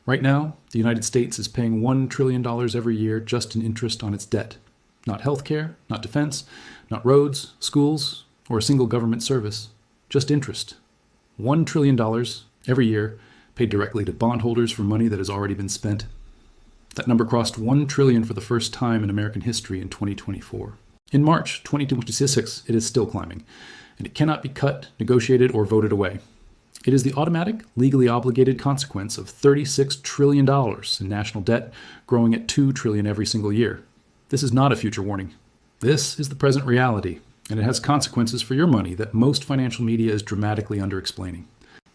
Right now, the United States is paying $1 trillion every year just in interest on its debt. Not healthcare, not defense, not roads, schools, or a single government service. Just interest. $1 trillion every year paid directly to bondholders for money that has already been spent. That number crossed $1 trillion for the first time in American history in 2024. In March 2026, it is still climbing, and it cannot be cut, negotiated, or voted away. It is the automatic, legally obligated consequence of $36 trillion in national debt growing at $2 trillion every single year. This is not a future warning. This is the present reality, and it has consequences for your money that most financial media is dramatically underexplaining.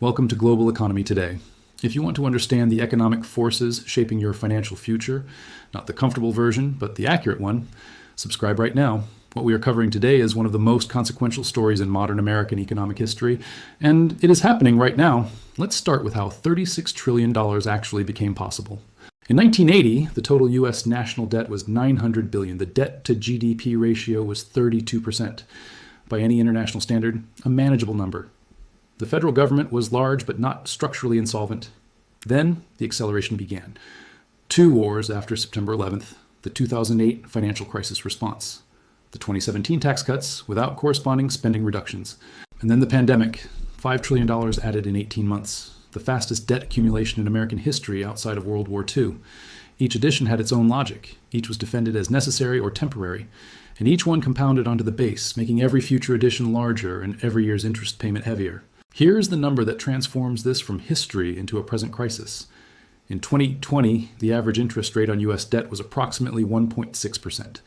Welcome to Global Economy Today. If you want to understand the economic forces shaping your financial future, not the comfortable version, but the accurate one, subscribe right now. What we are covering today is one of the most consequential stories in modern American economic history, and it is happening right now. Let's start with how $36 trillion actually became possible. In 1980, the total U.S. national debt was $900 billion. The debt-to-GDP ratio was 32%. By any international standard, a manageable number. The federal government was large but not structurally insolvent. Then the acceleration began. 2 wars after September 11th, the 2008 financial crisis response, the 2017 tax cuts without corresponding spending reductions, and then the pandemic, $5 trillion added in 18 months, the fastest debt accumulation in American history outside of World War II. Each addition had its own logic. Each was defended as necessary or temporary, and each one compounded onto the base, making every future addition larger and every year's interest payment heavier. Here's the number that transforms this from history into a present crisis. In 2020, the average interest rate on U.S. debt was approximately 1.6%.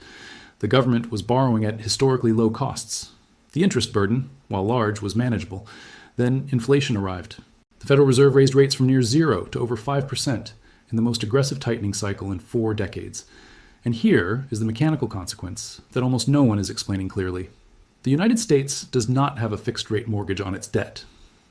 The government was borrowing at historically low costs. The interest burden, while large, was manageable. Then inflation arrived. The Federal Reserve raised rates from near zero to over 5% in the most aggressive tightening cycle in 4 decades. And here is the mechanical consequence that almost no one is explaining clearly. The United States does not have a fixed-rate mortgage on its debt.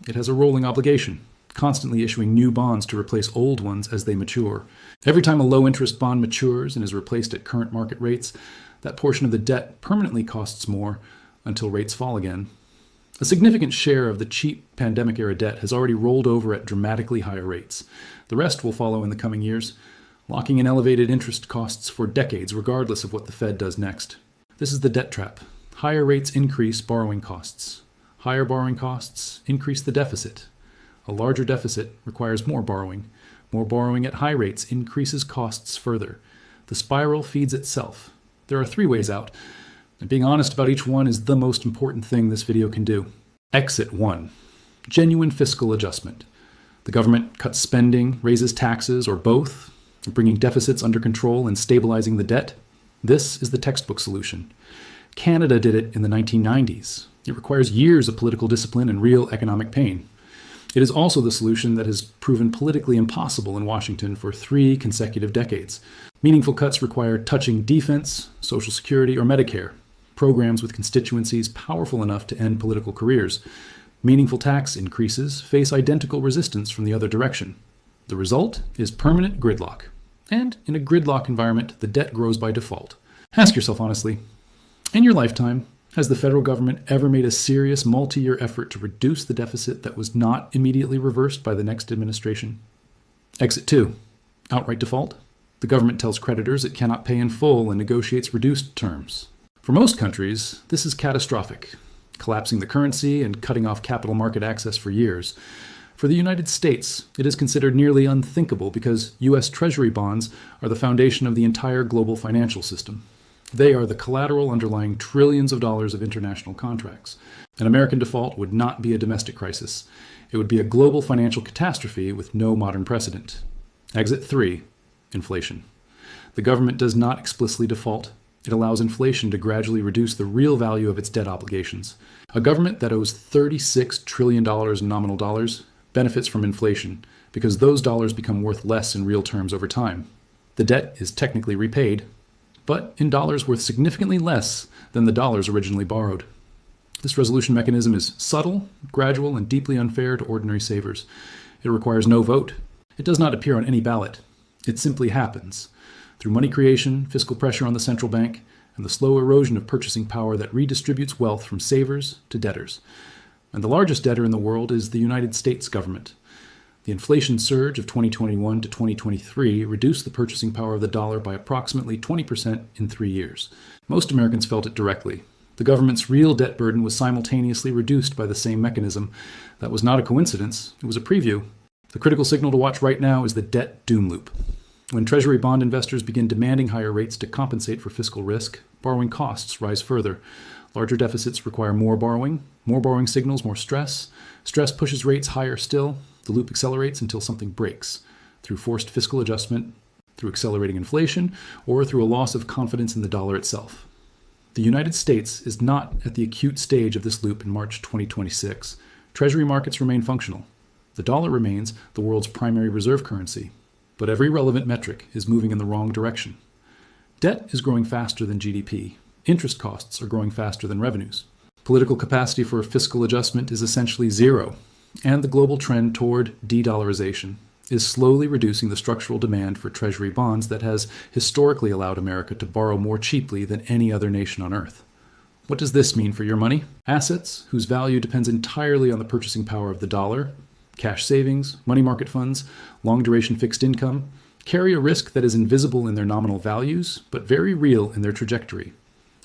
It has a rolling obligation, constantly issuing new bonds to replace old ones as they mature. Every time a low-interest bond matures and is replaced at current market rates, that portion of the debt permanently costs more until rates fall again. A significant share of the cheap pandemic-era debt has already rolled over at dramatically higher rates. The rest will follow in the coming years, locking in elevated interest costs for decades, regardless of what the Fed does next. This is the debt trap. Higher rates increase borrowing costs. Higher borrowing costs increase the deficit. A larger deficit requires more borrowing. More borrowing at high rates increases costs further. The spiral feeds itself. There are 3 ways out, and being honest about each one is the most important thing this video can do. Exit 1. Genuine fiscal adjustment. The government cuts spending, raises taxes, or both, bringing deficits under control and stabilizing the debt. This is the textbook solution. Canada did it in the 1990s. It requires years of political discipline and real economic pain. It is also the solution that has proven politically impossible in Washington for 3 consecutive decades. Meaningful cuts require touching defense, Social Security, or Medicare, programs with constituencies powerful enough to end political careers. Meaningful tax increases face identical resistance from the other direction. The result is permanent gridlock. And in a gridlock environment, the debt grows by default. Ask yourself honestly, in your lifetime, has the federal government ever made a serious multi-year effort to reduce the deficit that was not immediately reversed by the next administration? Exit 2. Outright default. The government tells creditors it cannot pay in full and negotiates reduced terms. For most countries, this is catastrophic, collapsing the currency and cutting off capital market access for years. For the United States, it is considered nearly unthinkable because U.S. Treasury bonds are the foundation of the entire global financial system. They are the collateral underlying trillions of dollars of international contracts. An American default would not be a domestic crisis. It would be a global financial catastrophe with no modern precedent. Exit 3. Inflation. The government does not explicitly default. It allows inflation to gradually reduce the real value of its debt obligations. A government that owes $36 trillion in nominal dollars benefits from inflation because those dollars become worth less in real terms over time. The debt is technically repaid, but in dollars worth significantly less than the dollars originally borrowed. This resolution mechanism is subtle, gradual, and deeply unfair to ordinary savers. It requires no vote. It does not appear on any ballot. It simply happens through money creation, fiscal pressure on the central bank, and the slow erosion of purchasing power that redistributes wealth from savers to debtors. And the largest debtor in the world is the United States government. The inflation surge of 2021 to 2023 reduced the purchasing power of the dollar by approximately 20% in 3 years. Most Americans felt it directly. The government's real debt burden was simultaneously reduced by the same mechanism. That was not a coincidence, it was a preview. The critical signal to watch right now is the debt doom loop. When Treasury bond investors begin demanding higher rates to compensate for fiscal risk, borrowing costs rise further. Larger deficits require more borrowing signals more stress. Stress pushes rates higher still. The loop accelerates until something breaks, through forced fiscal adjustment, through accelerating inflation, or through a loss of confidence in the dollar itself. The United States is not at the acute stage of this loop in March 2026. Treasury markets remain functional. The dollar remains the world's primary reserve currency, but every relevant metric is moving in the wrong direction. Debt is growing faster than GDP. Interest costs are growing faster than revenues. Political capacity for fiscal adjustment is essentially zero, and the global trend toward de-dollarization is slowly reducing the structural demand for Treasury bonds that has historically allowed America to borrow more cheaply than any other nation on earth. What does this mean for your money? Assets, whose value depends entirely on the purchasing power of the dollar, cash savings, money market funds, long-duration fixed income, carry a risk that is invisible in their nominal values, but very real in their trajectory.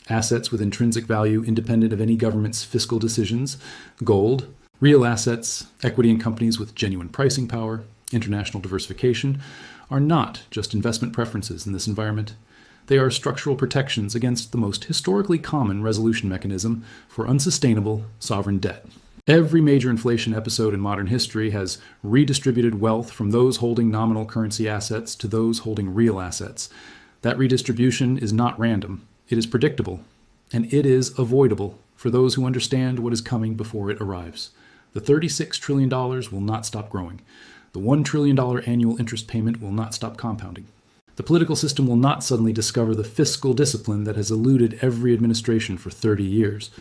Assets with intrinsic value independent of any government's fiscal decisions, gold, real assets, equity in companies with genuine pricing power, international diversification, are not just investment preferences in this environment. They are structural protections against the most historically common resolution mechanism for unsustainable sovereign debt. Every major inflation episode in modern history has redistributed wealth from those holding nominal currency assets to those holding real assets. That redistribution is not random. It is predictable, and it is avoidable for those who understand what is coming before it arrives. The $36 trillion will not stop growing. The $1 trillion annual interest payment will not stop compounding. The political system will not suddenly discover the fiscal discipline that has eluded every administration for 30 years.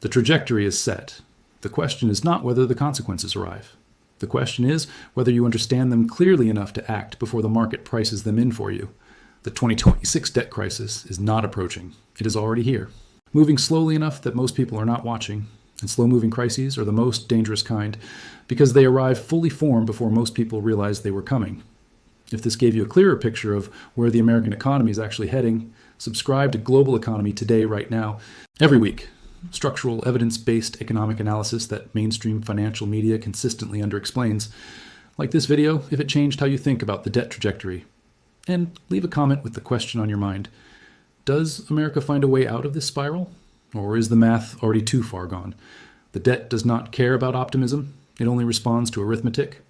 The trajectory is set. The question is not whether the consequences arrive. The question is whether you understand them clearly enough to act before the market prices them in for you. The 2026 debt crisis is not approaching. It is already here, moving slowly enough that most people are not watching. And slow-moving crises are the most dangerous kind because they arrive fully formed before most people realize they were coming. If this gave you a clearer picture of where the American economy is actually heading, subscribe to Global Economy Today right now. Every week, structural, evidence-based economic analysis that mainstream financial media consistently underexplains. Like this video if it changed how you think about the debt trajectory. And leave a comment with the question on your mind. Does America find a way out of this spiral? Or is the math already too far gone? The debt does not care about optimism. It only responds to arithmetic.